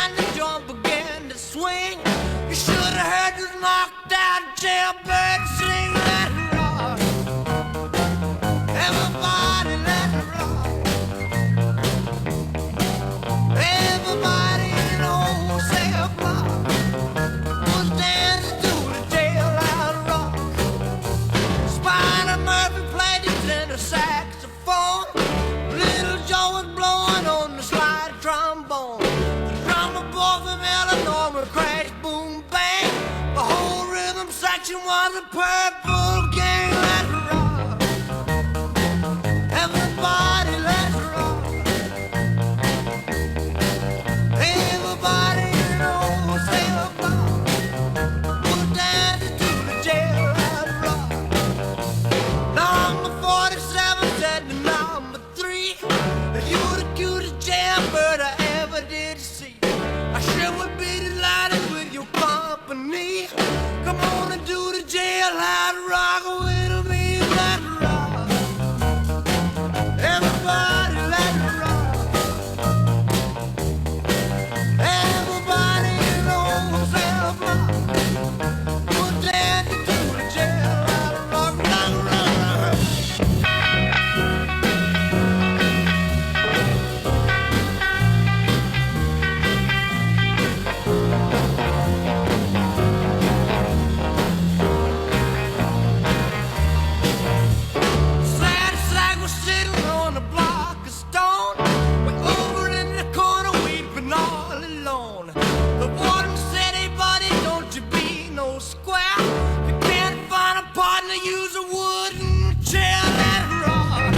and the joint began to swing. You should have heard this knocked out jailbird sing. Let it rock. Everybody let it rock. Everybody in the wholesale block was dancing to the jailhouse rock. Spider Murphy played his tenor saxophone. Little Joe was blowing on the slide trombone. The drummer boy from Illinois would crash, boom, bang. The whole rhythm section was a Purple Gang. Let's rock. Everybody, let's rock. Everybody in the wholesale block was dancing to the jailhouse rock. Number 47 said to number 3, that you're the cutest jailbird I ever did see. I sure would be delighted with your company. Come on and do the jailhouse rock with me. Let's rock. Everybody, let's rock. Everybody in the wholesale block was dancing to the jailhouse rock. Rock, rock, rock. Sad sack was sitting on a block of stone, way over in the corner weeping all alone. The warden said, hey buddy, don't you be no square. If you can't find a partner, use a wooden chair. Let it rock.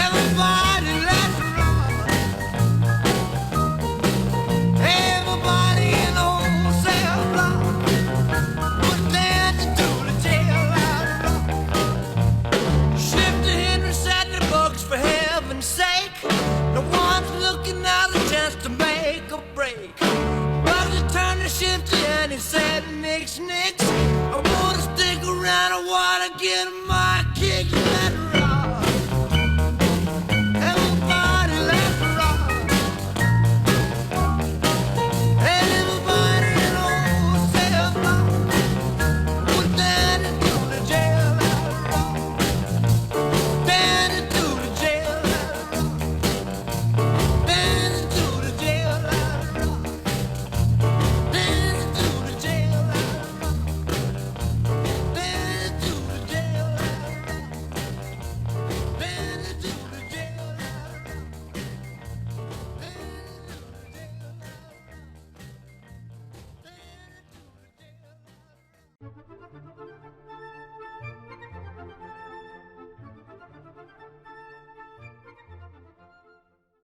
Everybody, let's rock. Everybody in the wholesale block was dancing to the jailhouse rock. Shifty Henry said the books, for heaven's sake. No one's looking out a chance to make a break. Bugsy turned to Shifty and he said, nix, nix. I wanna stick around, I wanna get 'em